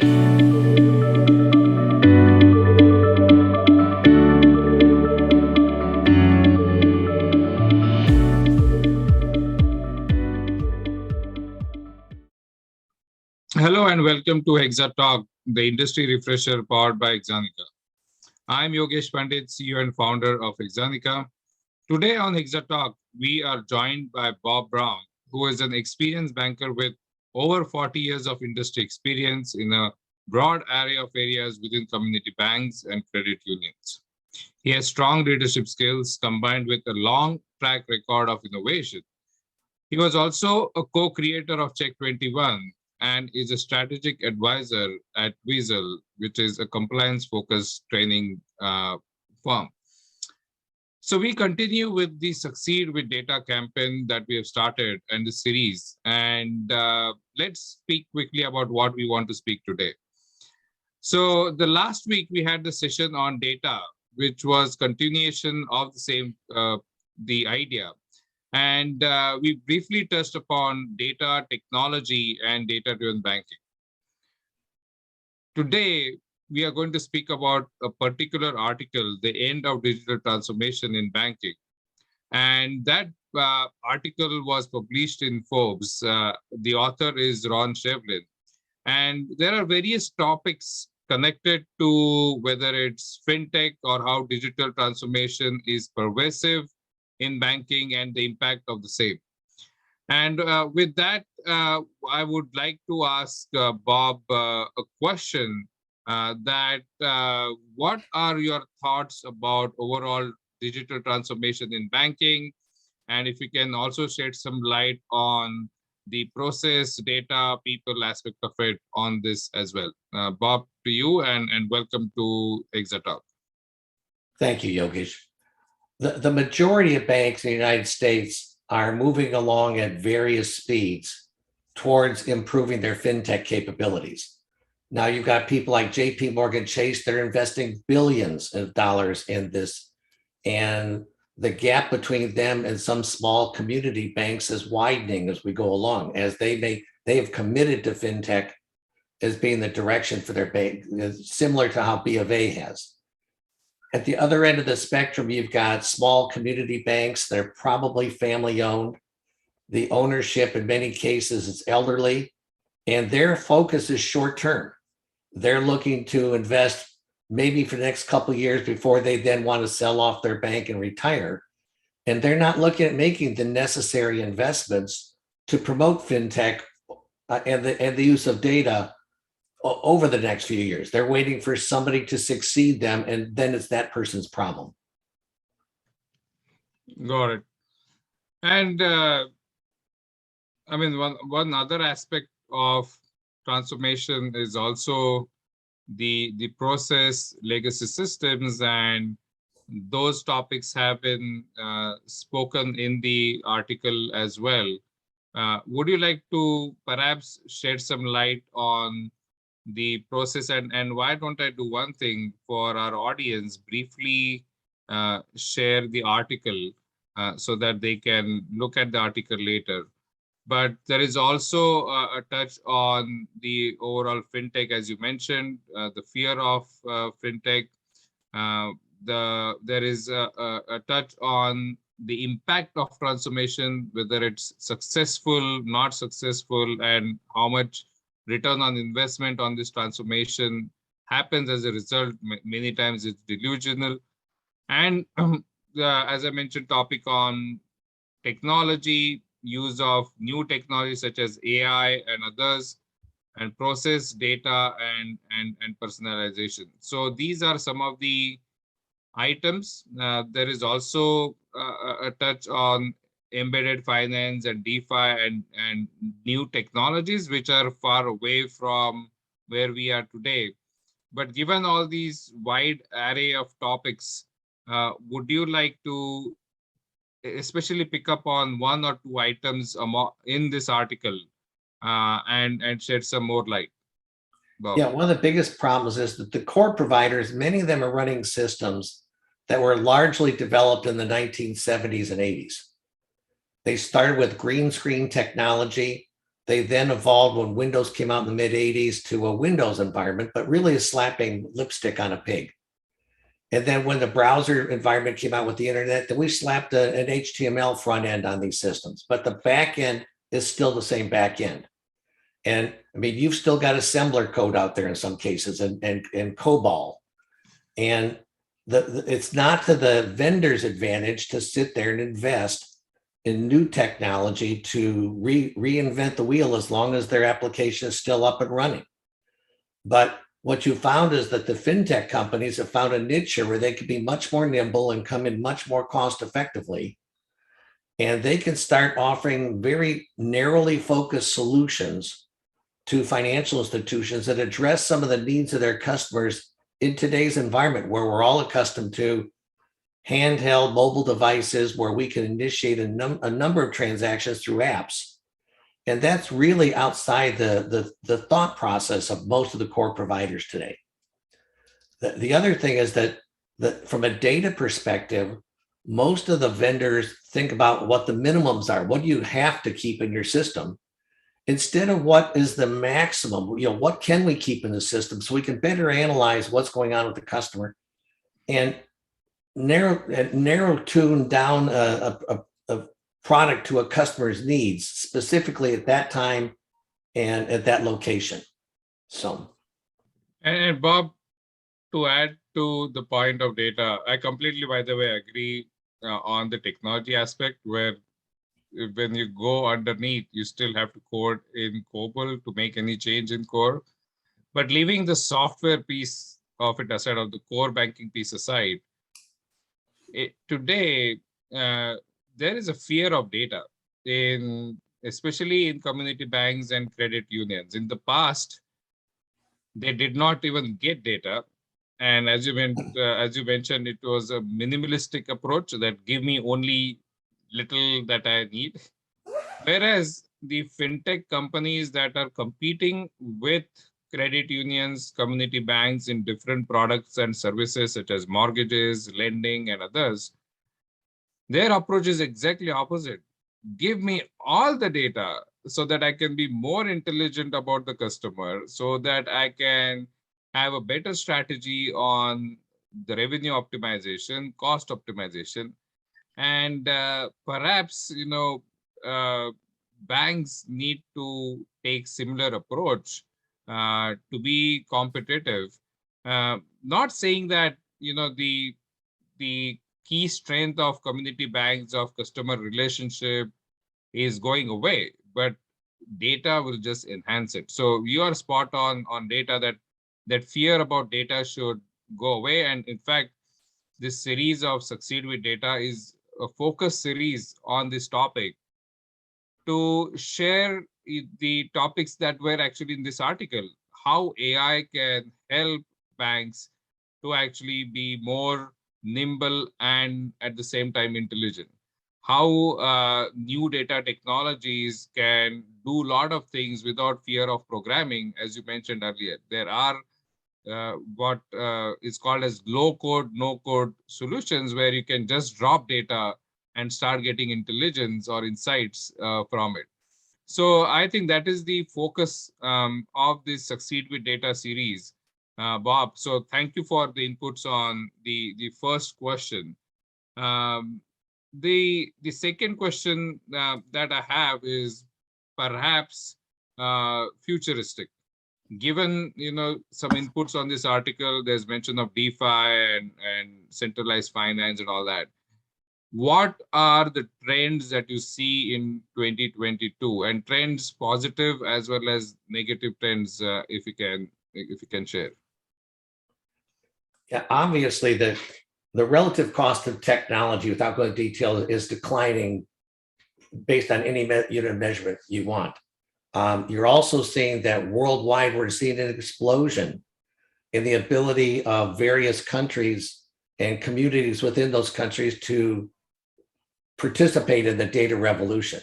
Hello and welcome to HEXATalk, the industry refresher powered by Hexanika. I'm Yogesh Pandit, CEO and founder of Hexanika. Today on HEXATalk, we are joined by Bob Browne, who is an experienced banker with over 40 years of industry experience in a broad array of areas within community banks and credit unions. He has strong leadership skills combined with a long track record of innovation. He was also a co-creator of Check 21 and is a strategic advisor at Weasel, which is a compliance-focused training firm. So we continue with the Succeed with Data campaign that we have started and the series. And let's speak quickly about what we want to speak today. So the last week we had the session on data, which was continuation of the same, the idea. And we briefly touched upon data, technology, and data-driven banking. Today, we are going to speak about a particular article, The End of Digital Transformation in Banking. And that article was published in Forbes. The author is Ron Shevlin. And there are various topics connected to whether it's fintech or how digital transformation is pervasive in banking and the impact of the same. And with that, I would like to ask Bob a question that what are your thoughts about overall digital transformation in banking? And if you can also shed some light on the process, data, people aspect of it on this as well. Bob, to you and welcome to HEXATalk. Thank you, Yogesh. The majority of banks in the United States are moving along at various speeds towards improving their fintech capabilities. Now you've got people like JP Morgan Chase, they're investing billions of dollars in this. And the gap between them and some small community banks is widening as we go along, as they have committed to fintech as being the direction for their bank, similar to how B of A has. At the other end of the spectrum, you've got small community banks. They're probably family owned. The ownership in many cases is elderly, and their focus is short term. They're looking to invest maybe for the next couple of years before they then want to sell off their bank and retire. And they're not looking at making the necessary investments to promote fintech and the use of data over the next few years. They're waiting for somebody to succeed them, and then it's that person's problem. Got it. And I mean, one other aspect of transformation is also the process, legacy systems, and those topics have been spoken in the article as well. Would you like to perhaps shed some light on the process, and why don't I do one thing for our audience, briefly share the article so that they can look at the article later. But there is also a touch on the overall fintech, as you mentioned, the fear of fintech. There is a touch on the impact of transformation, whether it's successful, not successful, and how much return on investment on this transformation happens as a result. Many times it's delusional. And as I mentioned, topic on technology, use of new technologies such as AI and others, and process data and personalization. So these are some of the items. There is also a touch on embedded finance and DeFi and new technologies, which are far away from where we are today. But given all these wide array of topics, would you like to especially pick up on one or two items in this article and shed some more light? Bob. Yeah, one of the biggest problems is that the core providers, many of them are running systems that were largely developed in the 1970s and 80s. They started with green screen technology. They then evolved when Windows came out in the mid 80s to a Windows environment, but really is slapping lipstick on a pig. And then when the browser environment came out with the internet, then we slapped an HTML front end on these systems, but the back end is still the same back end. And I mean, you've still got assembler code out there in some cases and COBOL. And it's not to the vendor's advantage to sit there and invest in new technology to reinvent the wheel as long as their application is still up and running. But what you found is that the fintech companies have found a niche where they can be much more nimble and come in much more cost effectively. And they can start offering very narrowly focused solutions to financial institutions that address some of the needs of their customers in today's environment, where we're all accustomed to handheld mobile devices where we can initiate a number of transactions through apps. And that's really outside the thought process of most of the core providers today. The other thing is that from a data perspective, most of the vendors think about what the minimums are. What do you have to keep in your system? Instead of what is the maximum, what can we keep in the system so we can better analyze what's going on with the customer and narrow tune down a product to a customer's needs, specifically at that time and at that location. So, and Bob, to add to the point of data, I completely, by the way, agree on the technology aspect, where when you go underneath, you still have to code in COBOL to make any change in core. But leaving the software piece of it aside, of the core banking piece aside, today, there is a fear of data, especially in community banks and credit unions. In the past, they did not even get data. And as you mentioned, it was a minimalistic approach that give me only little that I need. Whereas the fintech companies that are competing with credit unions, community banks in different products and services such as mortgages, lending, and others, their approach is exactly opposite. Give me all the data so that I can be more intelligent about the customer, so that I can have a better strategy on the revenue optimization, cost optimization, and perhaps banks need to take similar approach to be competitive. Not saying that the key strength of community banks of customer relationship is going away, but data will just enhance it. So you are spot on data, that fear about data should go away. And in fact, this series of Succeed with Data is a focus series on this topic to share the topics that were actually in this article, how AI can help banks to actually be more nimble and at the same time intelligent. How new data technologies can do a lot of things without fear of programming, as you mentioned earlier. There are what is called as low code, no code solutions, where you can just drop data and start getting intelligence or insights from it. So I think that is the focus of this Succeed with Data series, Bob. So thank you for the inputs on the first question. The second question that I have is perhaps futuristic. Given some inputs on this article, there's mention of DeFi and centralized finance and all that. What are the trends that you see in 2022, and trends positive as well as negative trends, if you can share? Yeah, obviously the relative cost of technology, without going into detail, is declining based on any unit of measurement you want. You're also seeing that worldwide, we're seeing an explosion in the ability of various countries and communities within those countries to participate in the data revolution.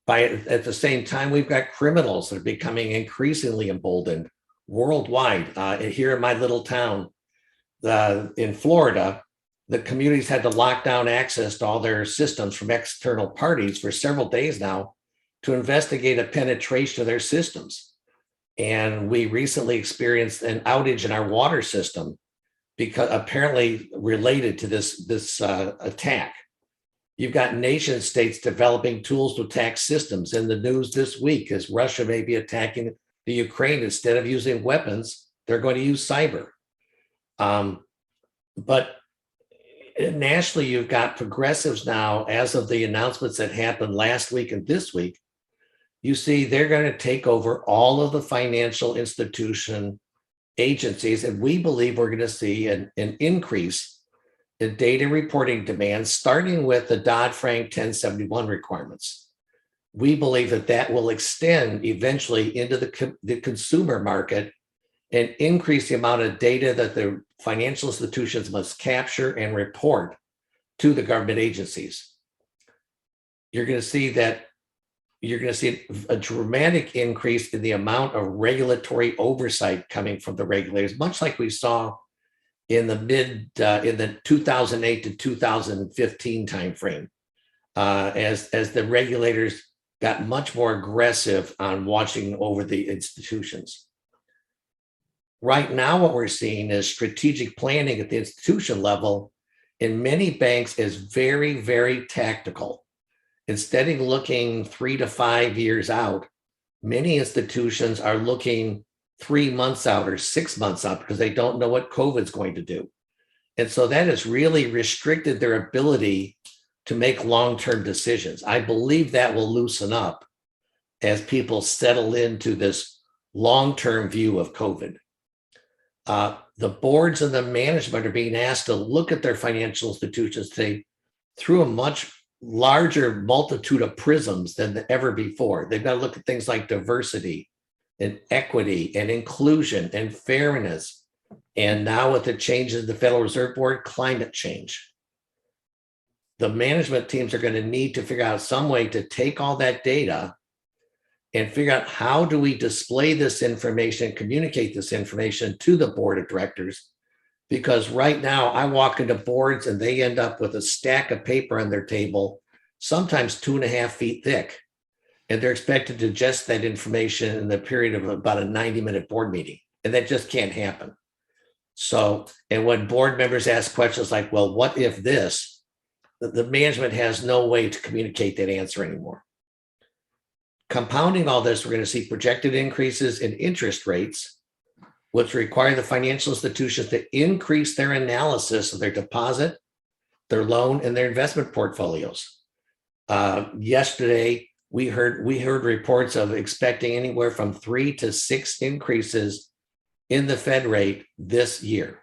At the same time, we've got criminals that are becoming increasingly emboldened worldwide. Here in my little town in Florida, the communities had to lock down access to all their systems from external parties for several days now, to investigate a penetration of their systems. And we recently experienced an outage in our water system because apparently related to this attack. You've got nation states developing tools to attack systems. In the news this week, as Russia may be attacking the Ukraine, instead of using weapons, they're going to use cyber. But nationally, you've got progressives now, as of the announcements that happened last week and this week, you see they're going to take over all of the financial institution agencies. And we believe we're going to see an increase in data reporting demands, starting with the Dodd-Frank 1071 requirements. We believe that that will extend eventually into the consumer market and increase the amount of data that the financial institutions must capture and report to the government agencies. You're going to see a dramatic increase in the amount of regulatory oversight coming from the regulators, much like we saw in the 2008 to 2015 timeframe, as the regulators got much more aggressive on watching over the institutions. Right now, what we're seeing is strategic planning at the institution level in many banks is very, very tactical. Instead of looking 3 to 5 years out, many institutions are looking 3 months out or 6 months out because they don't know what COVID's going to do. And so that has really restricted their ability to make long-term decisions. I believe that will loosen up as people settle into this long-term view of COVID. The boards and the management are being asked to look at their financial institutions through a much larger multitude of prisms than ever before. They've got to look at things like diversity and equity and inclusion and fairness. And now with the changes in the Federal Reserve Board, climate change. The management teams are going to need to figure out some way to take all that data and figure out how do we display this information, communicate this information to the board of directors. Because right now I walk into boards and they end up with a stack of paper on their table, sometimes 2.5 feet thick. And they're expected to digest that information in the period of about a 90-minute board meeting. And that just can't happen. So, and when board members ask questions like, well, what if this? The management has no way to communicate that answer anymore. Compounding all this, we're going to see projected increases in interest rates, which require the financial institutions to increase their analysis of their deposit, their loan, and their investment portfolios. Yesterday, we heard reports of expecting anywhere from 3 to 6 increases in the Fed rate this year.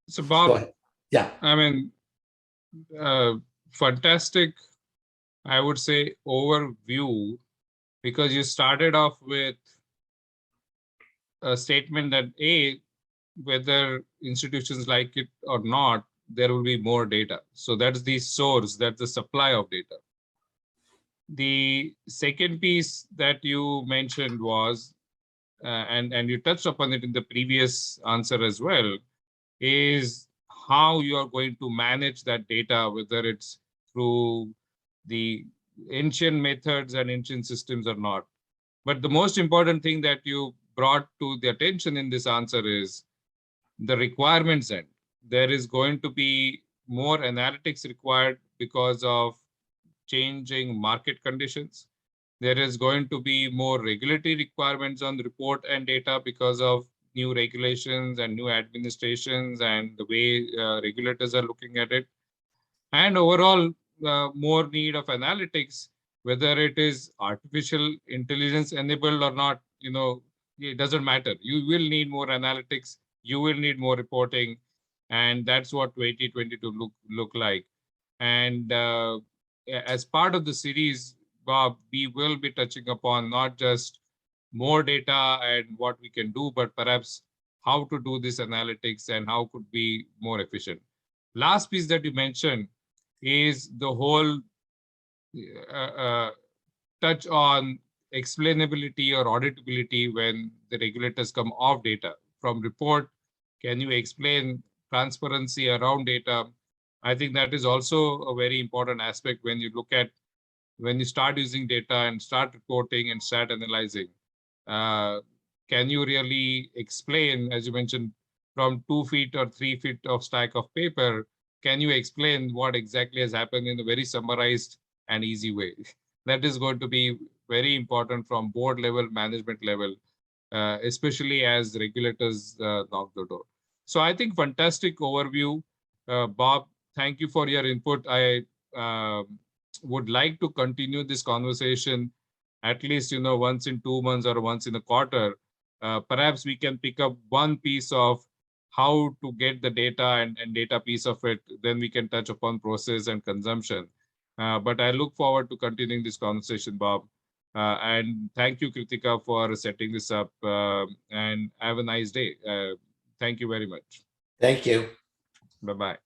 So Bob, yeah, I mean, fantastic, I would say, overview, because you started off with a statement that whether institutions like it or not, there will be more data. So that's the source, that's the supply of data. The second piece that you mentioned was, and you touched upon it in the previous answer as well, is how you are going to manage that data, whether it's through the ancient methods and ancient systems or not. But the most important thing that you brought to the attention in this answer is the requirements end. There is going to be more analytics required because of changing market conditions. There is going to be more regulatory requirements on the report and data because of new regulations and new administrations and the way regulators are looking at it. And overall, more need of analytics, whether it is artificial intelligence enabled or not, it doesn't matter. You will need more analytics. You will need more reporting. And that's what 2022 look like. And as part of the series, Bob, we will be touching upon not just more data and what we can do, but perhaps how to do this analytics and how could be more efficient. Last piece that you mentioned is the whole touch on explainability or auditability when the regulators come off data. From report, can you explain transparency around data? I think that is also a very important aspect when you look at, when you start using data and start reporting and start analyzing. Uh, can you really explain, as you mentioned, from 2 feet or 3 feet of stack of paper, can you explain what exactly has happened in a very summarized and easy way? That is going to be very important from board level, management level, especially as regulators knock the door. So I think fantastic overview. Bob, thank you for your input. I would like to continue this conversation at least, once in 2 months or once in a quarter. Perhaps we can pick up one piece of how to get the data and data piece of it. Then we can touch upon process and consumption. But I look forward to continuing this conversation, Bob. And thank you, Kritika, for setting this up. And have a nice day. Thank you very much. Thank you. Bye-bye.